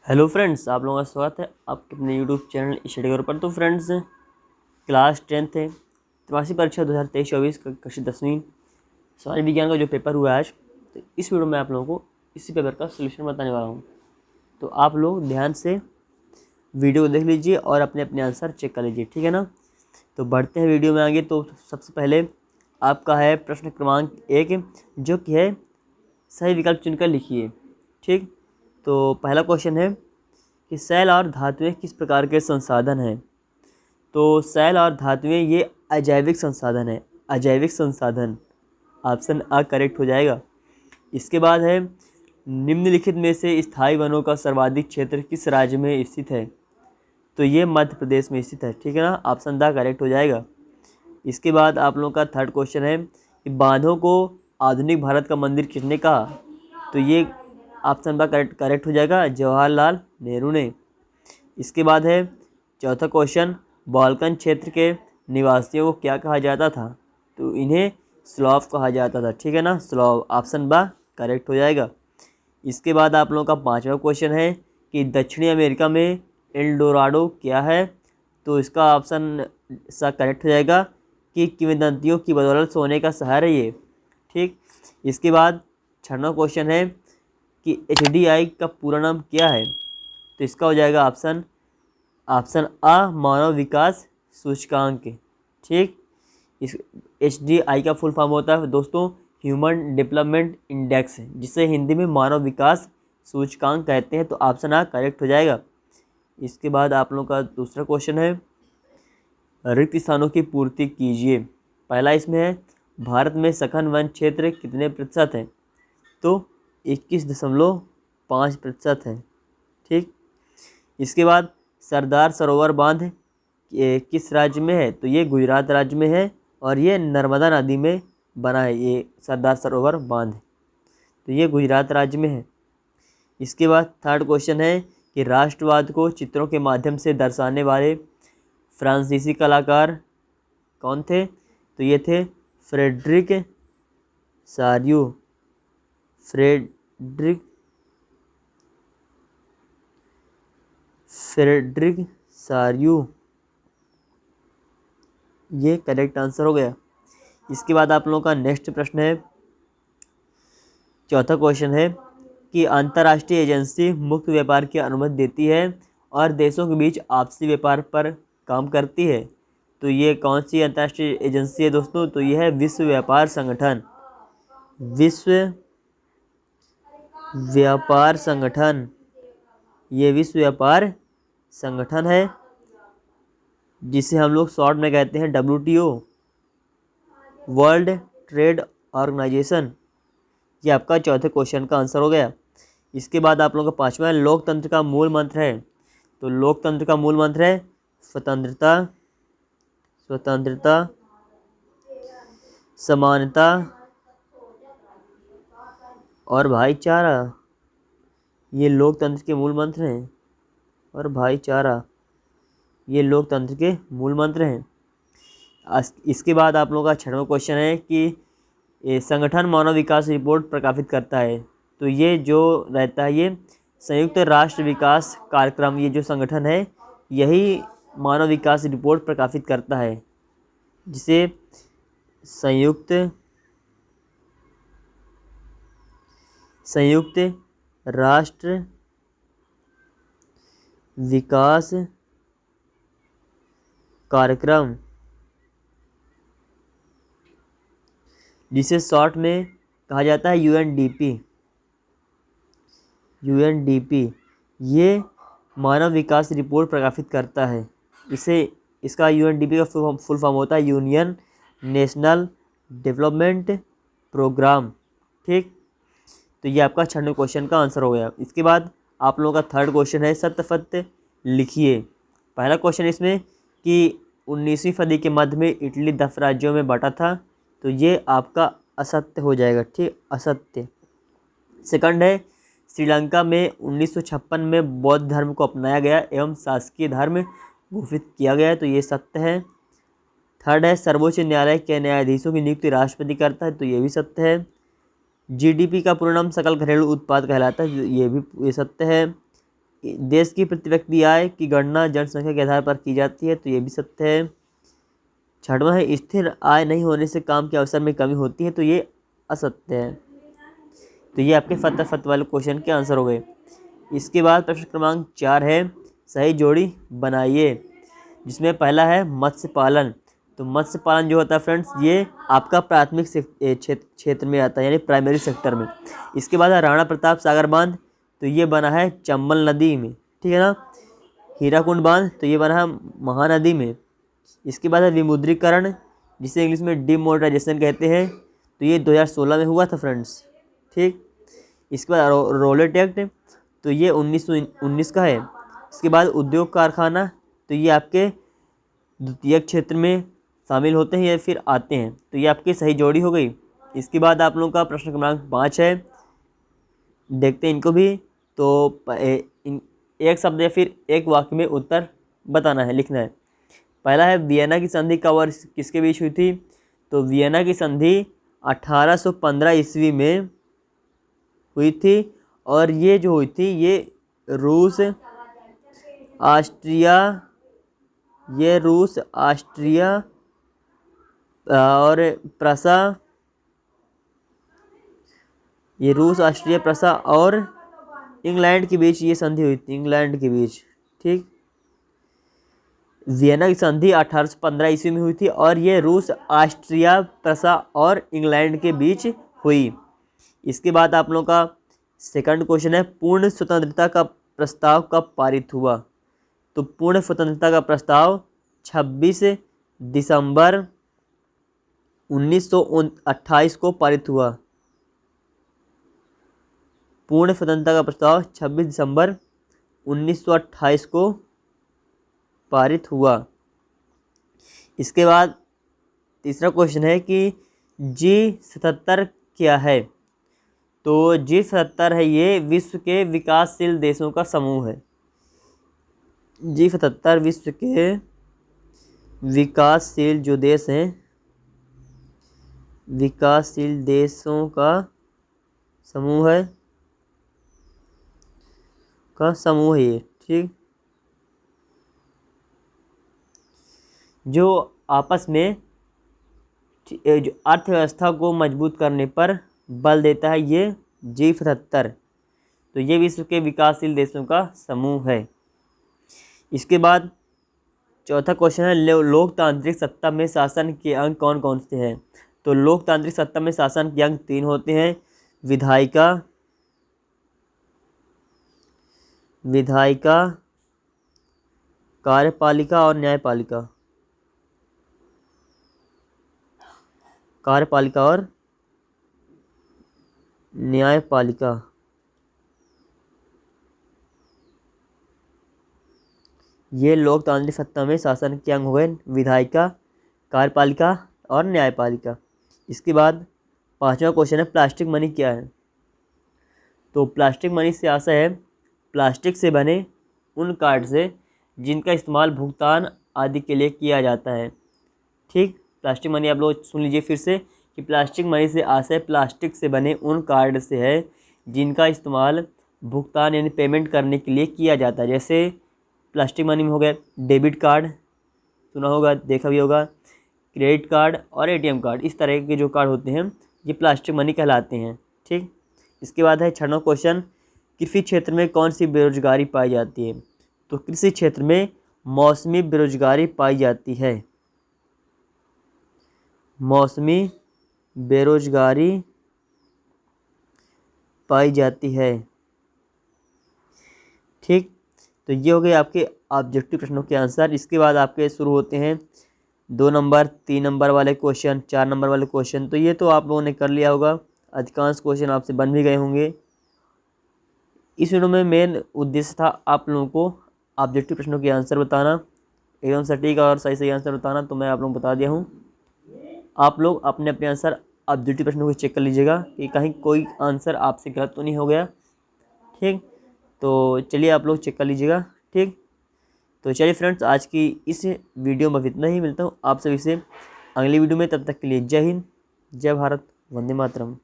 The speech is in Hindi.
हेलो फ्रेंड्स, आप लोगों का स्वागत है आपके अपने यूट्यूब चैनल स्टडी कवर पर। तो फ्रेंड्स, क्लास 10th है त्रैमासिक परीक्षा 2023-24 का कक्षा 10वीं समाज विज्ञान का जो पेपर हुआ है आज, तो इस वीडियो में आप लोगों को इसी पेपर का सोल्यूशन बताने वाला हूँ। तो आप लोग ध्यान से वीडियो को देख लीजिए और अपने अपने आंसर चेक कर लीजिए, ठीक है ना। तो बढ़ते हैं वीडियो में आगे। तो सबसे पहले आपका है प्रश्न क्रमांक 1, जो कि है सही विकल्प चुनकर लिखिए। ठीक, तो पहला क्वेश्चन है कि सेल और धातुएं किस प्रकार के संसाधन हैं। तो सेल और धातुएं ये अजैविक संसाधन है, अजैविक संसाधन। ऑप्शन आ करेक्ट हो जाएगा। इसके बाद है निम्नलिखित में से स्थायी वनों का सर्वाधिक क्षेत्र किस राज्य में स्थित है। तो ये मध्य प्रदेश में स्थित है, ठीक है ना। ऑप्शन दा करेक्ट हो जाएगा। इसके बाद आप लोगों का थर्ड क्वेश्चन है कि बांधों को आधुनिक भारत का मंदिर किसने कहा। तो ये ऑप्शन बा करेक्ट हो जाएगा, जवाहरलाल नेहरू ने। इसके बाद है चौथा क्वेश्चन, बाल्कन क्षेत्र के निवासियों को क्या कहा जाता था। तो इन्हें स्लाव कहा जाता था, ठीक है ना, स्लाव। ऑप्शन बा करेक्ट हो जाएगा। इसके बाद आप लोगों का पांचवा क्वेश्चन है कि दक्षिणी अमेरिका में एल्डोराडो क्या है। तो इसका ऑप्शन सा करेक्ट हो जाएगा कि किंवदंतियों की बदौलत सोने का शहर है ये। ठीक, इसके बाद छठवां क्वेश्चन है कि HDI का पूरा नाम क्या है। तो इसका हो जाएगा ऑप्शन आ, मानव विकास सूचकांक। ठीक, इस HDI का फुल फॉर्म होता है दोस्तों ह्यूमन डेवलपमेंट इंडेक्स, जिसे हिंदी में मानव विकास सूचकांक कहते हैं। तो ऑप्शन आ करेक्ट हो जाएगा। इसके बाद आप लोगों का दूसरा क्वेश्चन है रिक्त स्थानों की पूर्ति कीजिए। पहला इसमें है भारत में सघन वन क्षेत्र कितने प्रतिशत है। तो 21.5% है। ठीक, इसके बाद सरदार सरोवर बांध किस राज्य में है। तो ये गुजरात राज्य में है और ये नर्मदा नदी में बना है, ये सरदार सरोवर बांध। तो ये गुजरात राज्य में है। इसके बाद थर्ड क्वेश्चन है कि राष्ट्रवाद को चित्रों के माध्यम से दर्शाने वाले फ्रांसीसी कलाकार कौन थे। तो ये थे फ्रेडरिक सारियो, फ्रेडरिक सारियो, ये करेक्ट आंसर हो गया। इसके बाद आप लोगों का नेक्स्ट प्रश्न है, चौथा क्वेश्चन है कि अंतर्राष्ट्रीय एजेंसी मुक्त व्यापार की अनुमति देती है और देशों के बीच आपसी व्यापार पर काम करती है। तो ये कौन सी अंतर्राष्ट्रीय एजेंसी है दोस्तों। तो ये है विश्व व्यापार संगठन, विश्व व्यापार संगठन। ये विश्व व्यापार संगठन है, जिसे हम लोग शॉर्ट में कहते हैं WTO, वर्ल्ड ट्रेड ऑर्गेनाइजेशन। ये आपका चौथे क्वेश्चन का आंसर हो गया। इसके बाद आप लोगों का पांचवा लोकतंत्र का मूल मंत्र है। तो लोकतंत्र का मूल मंत्र है स्वतंत्रता, स्वतंत्रता, समानता और भाईचारा। ये लोकतंत्र के मूल मंत्र हैं। और भाईचारा, ये लोकतंत्र के मूल मंत्र हैं। इसके बाद आप लोगों का छठवां क्वेश्चन है कि ये संगठन मानव विकास रिपोर्ट प्रकाशित करता है। तो ये जो रहता है ये संयुक्त राष्ट्र विकास कार्यक्रम, ये जो संगठन है यही मानव विकास रिपोर्ट प्रकाशित करता है, जिसे संयुक्त राष्ट्र विकास कार्यक्रम, जिसे शॉर्ट में कहा जाता है UNDP। ये मानव विकास रिपोर्ट प्रकाशित करता है। इसका UNDP का फुल फॉर्म होता है यूनियन नेशनल डेवलपमेंट प्रोग्राम। ठीक, तो ये आपका छठवें क्वेश्चन का आंसर हो गया। इसके बाद आप लोगों का थर्ड क्वेश्चन है सत्य सत्य लिखिए। पहला क्वेश्चन इसमें कि 19वीं सदी के मध्य में इटली 10 राज्यों में बटा था। तो ये आपका असत्य हो जाएगा। ठीक, असत्य। सेकंड है श्रीलंका में 1956 में बौद्ध धर्म को अपनाया गया एवं शासकीय धर्म घोषित किया गया। तो ये सत्य है। थर्ड है सर्वोच्च न्यायालय के न्यायाधीशों की नियुक्ति राष्ट्रपति करता है। तो ये भी सत्य है। GDP का पूर्ण नाम सकल घरेलू उत्पाद कहलाता है। ये सत्य है। देश की प्रति व्यक्ति आय की गणना जनसंख्या के आधार पर की जाती है, तो ये भी सत्य है। छठवां है स्थिर आय नहीं होने से काम के अवसर में कमी होती है, तो ये असत्य है। तो ये आपके फत वाले क्वेश्चन के आंसर हो गए। इसके बाद प्रश्न क्रमांक 4 है सही जोड़ी बनाइए, जिसमें पहला है मत्स्य पालन। तो मत्स्य पालन जो होता है फ्रेंड्स, ये आपका प्राथमिक क्षेत्र में आता है, यानी प्राइमरी सेक्टर में। इसके बाद है राणा प्रताप सागर बांध, तो ये बना है चंबल नदी में, ठीक है ना। हीराकुंड बांध, तो ये बना है महानदी में। इसके बाद है विमुद्रीकरण, जिसे इंग्लिश में डिमोनेटाइजेशन कहते हैं, तो ये 2016 में हुआ था फ्रेंड्स, ठीक। इसके बाद रोलेट एक्ट, तो ये 1919 का है। इसके बाद उद्योग कारखाना, तो ये आपके द्वितीय क्षेत्र में शामिल होते हैं या फिर आते हैं, तो ये आपकी सही जोड़ी हो गई। इसके बाद आप लोगों का प्रश्न क्रमांक 5 है, देखते हैं इनको भी। तो एक शब्द या फिर एक वाक्य में उत्तर बताना है, लिखना है। पहला है वियना की संधि कब और किसके बीच हुई थी। तो वियना की संधि 1815 ईस्वी में हुई थी, और ये जो हुई थी ये रूस ऑस्ट्रिया और प्रसा और इंग्लैंड के बीच ये संधि हुई थी, इंग्लैंड के बीच, ठीक। वियना की संधि 1815 ईस्वी में हुई थी, और ये रूस ऑस्ट्रिया प्रसा और इंग्लैंड के बीच हुई। इसके बाद आप लोगों का सेकंड क्वेश्चन है पूर्ण स्वतंत्रता का प्रस्ताव कब पारित हुआ। तो पूर्ण स्वतंत्रता का प्रस्ताव 26 दिसंबर 1928 को पारित हुआ। पूर्ण स्वतंत्रता का प्रस्ताव 26 दिसंबर 1928 को पारित हुआ। इसके बाद तीसरा क्वेश्चन है कि G77 क्या है। तो G77 है ये विश्व के विकासशील देशों का समूह है। G77 विश्व के विकासशील जो देश हैं, विकासशील देशों का समूह है, ये, ठीक। जो आपस में जो अर्थव्यवस्था को मजबूत करने पर बल देता है, ये G77। तो ये विश्व के विकासशील देशों का समूह है। इसके बाद चौथा क्वेश्चन है लोकतांत्रिक सत्ता में शासन के अंग कौन कौन से हैं। तो लोकतांत्रिक सत्ता में शासन के अंग 3 होते हैं, विधायिका, कार्यपालिका और न्यायपालिका। ये लोकतांत्रिक सत्ता में शासन के अंग हुए, विधायिका, कार्यपालिका और न्यायपालिका। इसके बाद पांचवा क्वेश्चन है प्लास्टिक मनी क्या है। तो प्लास्टिक मनी से आशा है प्लास्टिक से बने उन कार्ड से जिनका इस्तेमाल भुगतान आदि के लिए किया जाता है, ठीक। प्लास्टिक मनी आप लोग सुन लीजिए फिर से कि प्लास्टिक मनी से आशय प्लास्टिक से बने उन कार्ड से है जिनका इस्तेमाल भुगतान यानी पेमेंट करने के लिए किया जाता है। जैसे प्लास्टिक मनी में हो गया डेबिट कार्ड, सुना होगा, देखा भी होगा, क्रेडिट कार्ड और एटीएम कार्ड। इस तरह के जो कार्ड होते हैं ये प्लास्टिक मनी कहलाते हैं, ठीक। इसके बाद है छठवां क्वेश्चन कृषि क्षेत्र में कौन सी बेरोजगारी पाई जाती है। तो कृषि क्षेत्र में मौसमी बेरोजगारी पाई जाती है, मौसमी बेरोजगारी पाई जाती है, ठीक। तो ये हो गए आपके ऑब्जेक्टिव प्रश्नों के आंसर। इसके बाद आपके शुरू होते हैं 2 नंबर 3 नंबर वाले क्वेश्चन, 4 नंबर वाले क्वेश्चन। तो ये तो आप लोगों ने कर लिया होगा, अधिकांश क्वेश्चन आपसे बन भी गए होंगे। इस वीडियो में मेन उद्देश्य था आप लोगों को ऑब्जेक्टिव प्रश्नों के आंसर बताना, एकदम सटीक और सही आंसर बताना। तो मैं आप लोगों को बता दिया हूँ, आप लोग अपने अपने आंसर ऑब्जेक्टिव प्रश्नों को चेक कर लीजिएगा कि कहीं कोई आंसर आपसे गलत तो नहीं हो गया, ठीक। तो चलिए आप लोग चेक कर लीजिएगा, ठीक। तो चलिए फ्रेंड्स, आज की इस वीडियो में इतना ही। मिलता हूँ आप सभी से अगली वीडियो में, तब तक के लिए जय हिंद, जय भारत, वंदे मातरम।